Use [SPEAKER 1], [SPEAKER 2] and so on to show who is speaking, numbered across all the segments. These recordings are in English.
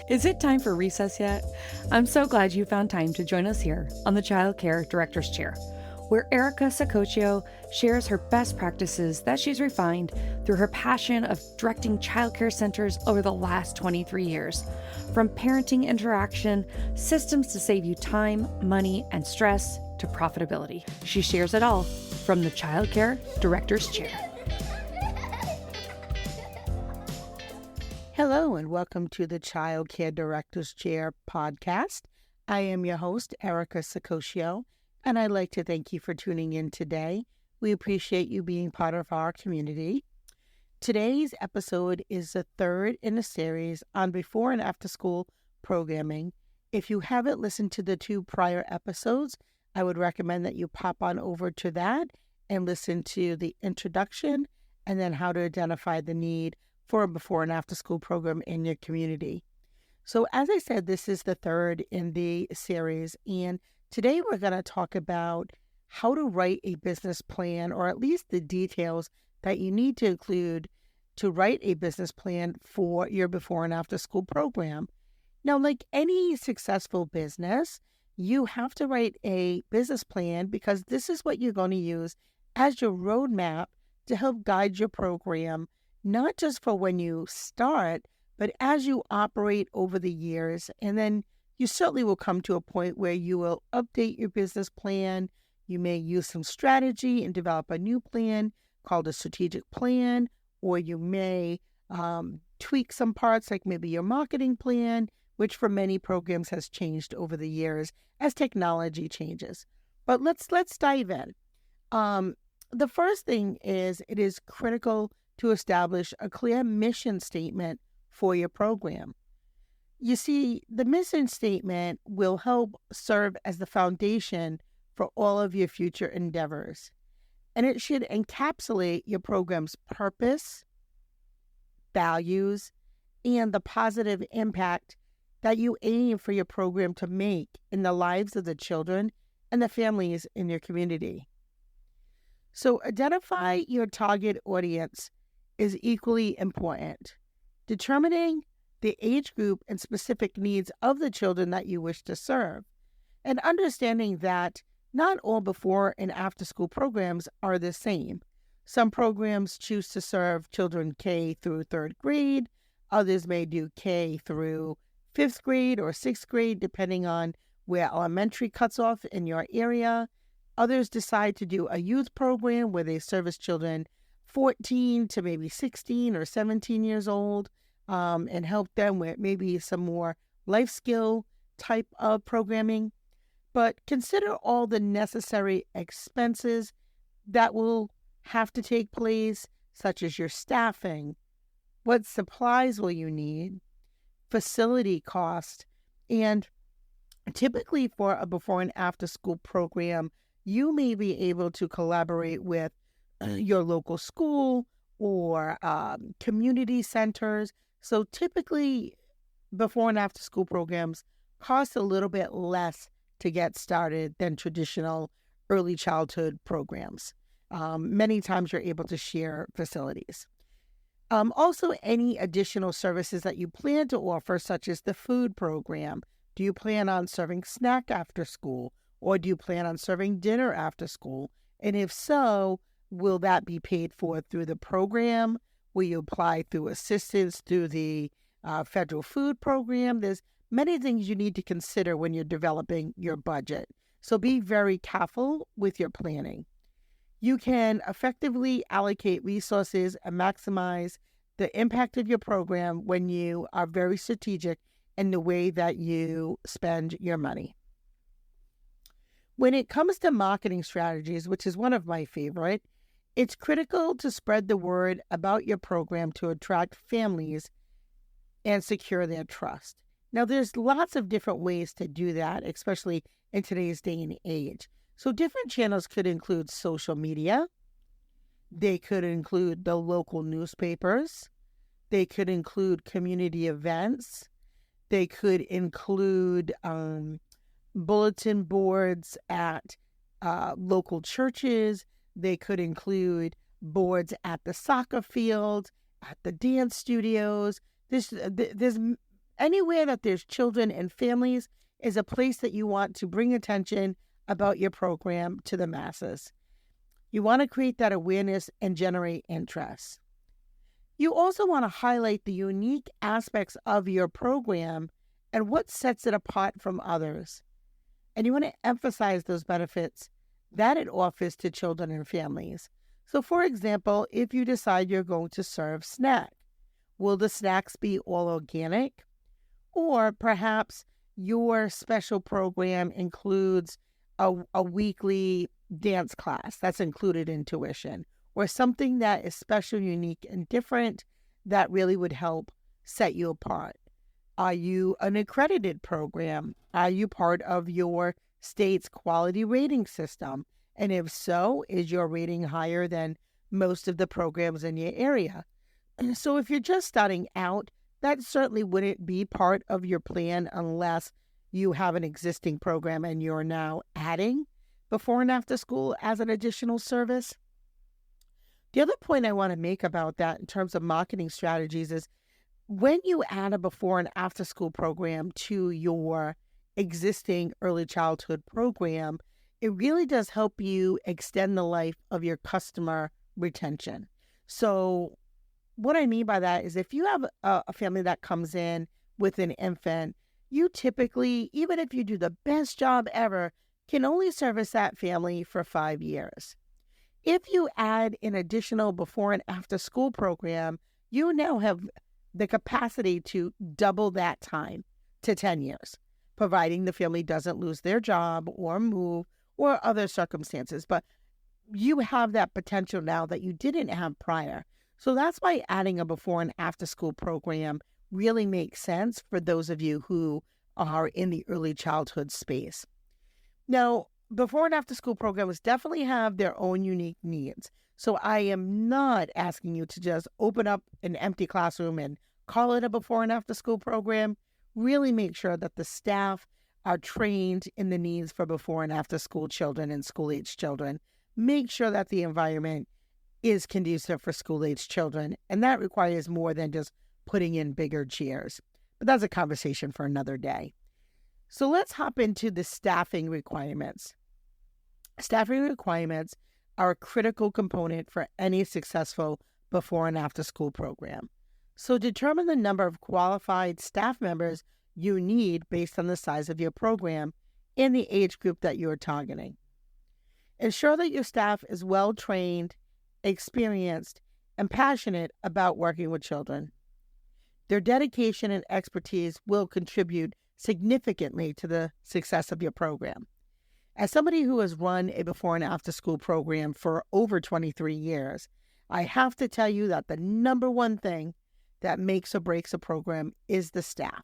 [SPEAKER 1] Is it time for recess yet? I'm so glad you found time to join us here on the Child Care Director's Chair, where Erica Sacoccio shares her best practices that she's refined through her passion of directing childcare centers over the last 23 years. From parenting interaction, systems to save you time, money, and stress, to profitability. She shares it all from the Child Care Director's Chair.
[SPEAKER 2] Hello and welcome to the Child Care Director's Chair podcast. I am your host, Erica Sacoccio, and I'd like to thank you for tuning in today. We appreciate you being part of our community. Today's episode is the third in a series on before and after school programming. If you haven't listened to the two prior episodes, I would recommend that you pop on over to that and listen to the introduction and then how to identify the need for a before and after school program in your community. So as I said, this is the third in the series, and today we're going to talk about how to write a business plan, or at least the details that you need to include to write a business plan for your before and after school program. Now, like any successful business, you have to write a business plan because this is what you're going to use as your roadmap to help guide your program, not just for when you start, but as you operate over the years. And then you certainly will come to a point where you will update your business plan. You may use some strategy and develop a new plan called a strategic plan, or you may tweak some parts like maybe your marketing plan, which for many programs has changed over the years as technology changes. But let's dive in. The first thing is it is critical to establish a clear mission statement for your program. You see, the mission statement will help serve as the foundation for all of your future endeavors, and it should encapsulate your program's purpose, values, and the positive impact that you aim for your program to make in the lives of the children and the families in your community. So identify your target audience is equally important. Determining the age group and specific needs of the children that you wish to serve, and understanding that not all before and after school programs are the same. Some programs choose to serve children K through third grade. Others may do K through fifth grade or sixth grade, depending on where elementary cuts off in your area. Others decide to do a youth program where they service children 14 to maybe 16 or 17 years old, and help them with maybe some more life skill type of programming. But consider all the necessary expenses that will have to take place, such as your staffing, what supplies will you need, facility cost, and typically for a before and after school program, you may be able to collaborate with your local school or community centers. So typically, before and after school programs cost a little bit less to get started than traditional early childhood programs. Many times you're able to share facilities. Also, any additional services that you plan to offer, such as the food program. Do you plan on serving snack after school, or do you plan on serving dinner after school? And if so, will that be paid for through the program? Will you apply through assistance through the federal food program? There's many things you need to consider when you're developing your budget. So be very careful with your planning. You can effectively allocate resources and maximize the impact of your program when you are very strategic in the way that you spend your money. When it comes to marketing strategies, which is one of my favorite, it's critical to spread the word about your program to attract families and secure their trust. Now, there's lots of different ways to do that, especially in today's day and age. So different channels could include social media. They could include the local newspapers. They could include community events. They could include bulletin boards at local churches. They could include boards at the soccer field, at the dance studios. There's anywhere that there's children and families is a place that you want to bring attention about your program to the masses. You want to create that awareness and generate interest. You also want to highlight the unique aspects of your program and what sets it apart from others. And you want to emphasize those benefits that it offers to children and families. So, for example, if you decide you're going to serve snack, will the snacks be all organic? Or perhaps your special program includes a weekly dance class that's included in tuition, or something that is special, unique, and different that really would help set you apart. Are you an accredited program? Are you part of your state's quality rating system? And if so, is your rating higher than most of the programs in your area? So if you're just starting out, that certainly wouldn't be part of your plan unless you have an existing program and you're now adding before and after school as an additional service. The other point I want to make about that in terms of marketing strategies is when you add a before and after school program to your existing early childhood program, it really does help you extend the life of your customer retention. So what I mean by that is if you have a family that comes in with an infant, you typically, even if you do the best job ever, can only service that family for 5 years. If you add an additional before and after school program, you now have the capacity to double that time to 10 years, providing the family doesn't lose their job or move or other circumstances. But you have that potential now that you didn't have prior. So that's why adding a before and after school program really makes sense for those of you who are in the early childhood space. Now, before and after school programs definitely have their own unique needs. So I am not asking you to just open up an empty classroom and call it a before and after school program. Really make sure that the staff are trained in the needs for before and after school children and school-age children. Make sure that the environment is conducive for school-age children, and that requires more than just putting in bigger chairs. But that's a conversation for another day. So let's hop into the staffing requirements. Staffing requirements are a critical component for any successful before and after school program. So determine the number of qualified staff members you need based on the size of your program and the age group that you are targeting. Ensure that your staff is well trained, experienced, and passionate about working with children. Their dedication and expertise will contribute significantly to the success of your program. As somebody who has run a before and after school program for over 23 years, I have to tell you that the number one thing that makes or breaks a program is the staff.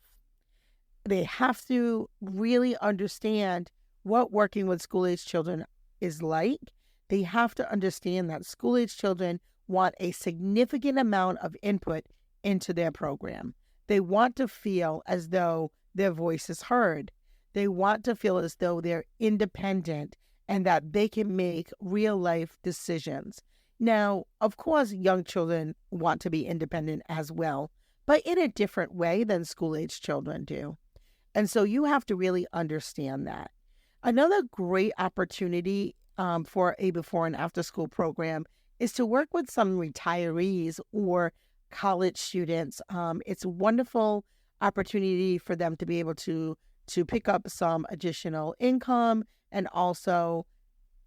[SPEAKER 2] They have to really understand what working with school-age children is like. They have to understand that school-age children want a significant amount of input into their program. They want to feel as though their voice is heard. They want to feel as though they're independent and that they can make real-life decisions. Now, of course, young children want to be independent as well, but in a different way than school-age children do. And so you have to really understand that. Another great opportunity for a before and after school program is to work with some retirees or college students. It's a wonderful opportunity for them to be able to pick up some additional income and also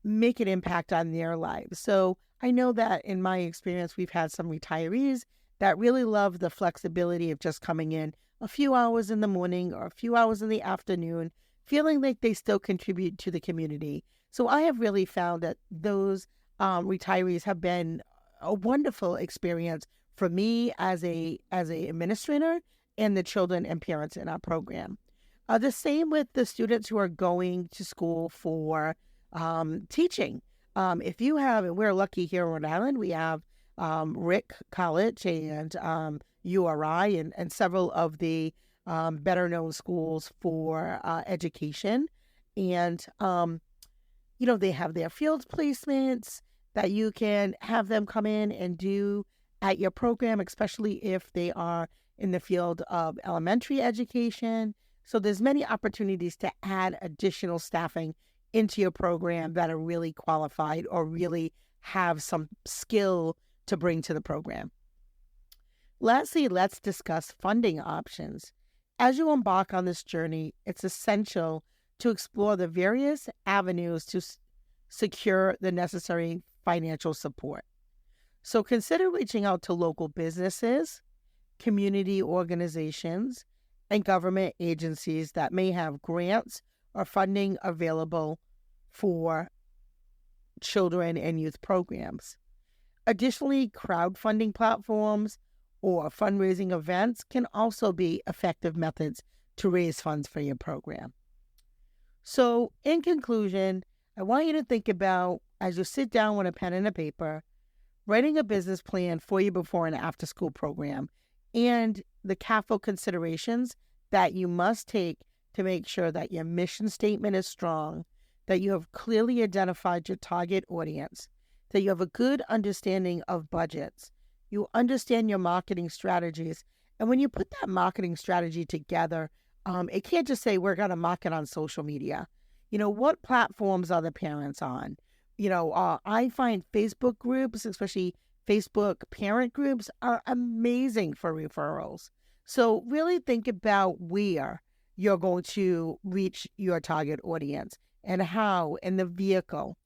[SPEAKER 2] make an impact on their lives. So I know that in my experience, we've had some retirees that really love the flexibility of just coming in a few hours in the morning or a few hours in the afternoon, feeling like they still contribute to the community. So I have really found that those retirees have been a wonderful experience for me as a administrator and the children and parents in our program. The same with the students who are going to school for teaching. If you have, and we're lucky here in Rhode Island, we have Rick College and URI and several of the better known schools for education. And, they have their field placements that you can have them come in and do at your program, especially if they are in the field of elementary education. So there's many opportunities to add additional staffing into your program that are really qualified or really have some skill to bring to the program. Lastly, let's discuss funding options. As you embark on this journey, it's essential to explore the various avenues to secure the necessary financial support. So consider reaching out to local businesses, community organizations, and government agencies that may have grants or funding available for children and youth programs. Additionally, crowdfunding platforms or fundraising events can also be effective methods to raise funds for your program. So, in conclusion, I want you to think about, as you sit down with a pen and a paper, writing a business plan for your before and after school program and the careful considerations that you must take to make sure that your mission statement is strong, that you have clearly identified your target audience, that you have a good understanding of budgets, you understand your marketing strategies. And when you put that marketing strategy together, it can't just say we're going to market on social media. What platforms are the parents on? I find Facebook groups, especially Facebook parent groups, are amazing for referrals. So really think about where you're going to reach your target audience and how and the vehicle.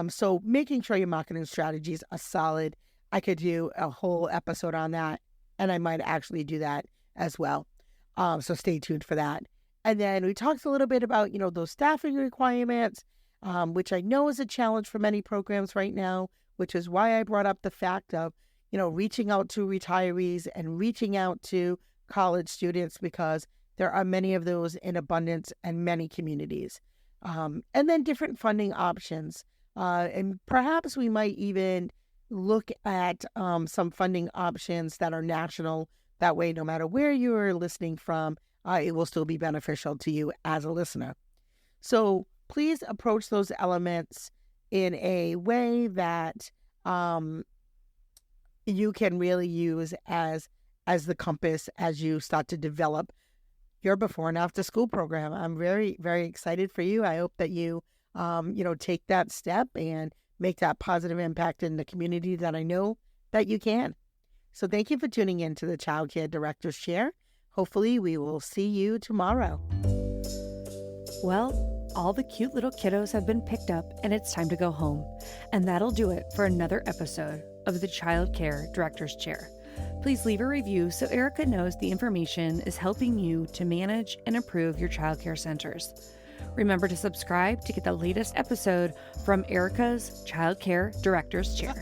[SPEAKER 2] So making sure your marketing strategies are solid. I could do a whole episode on that, and I might actually do that as well. So stay tuned for that. And then we talked a little bit about, those staffing requirements, which I know is a challenge for many programs right now, which is why I brought up the fact of, reaching out to retirees and reaching out to college students, because there are many of those in abundance in many communities. And then different funding options. And perhaps we might even look at some funding options that are national. That way, no matter where you are listening from, it will still be beneficial to you as a listener. So please approach those elements in a way that you can really use as the compass as you start to develop your before and after school program. I'm very, very excited for you. I hope that you, take that step and make that positive impact in the community that I know that you can. So thank you for tuning in to the Child Care Director's Chair. Hopefully we will see you tomorrow.
[SPEAKER 1] Well, all the cute little kiddos have been picked up and it's time to go home. And that'll do it for another episode of the Child Care Director's Chair. Please leave a review so Erica knows the information is helping you to manage and improve your childcare centers. Remember to subscribe to get the latest episode from Erica's Child Care Director's Chair.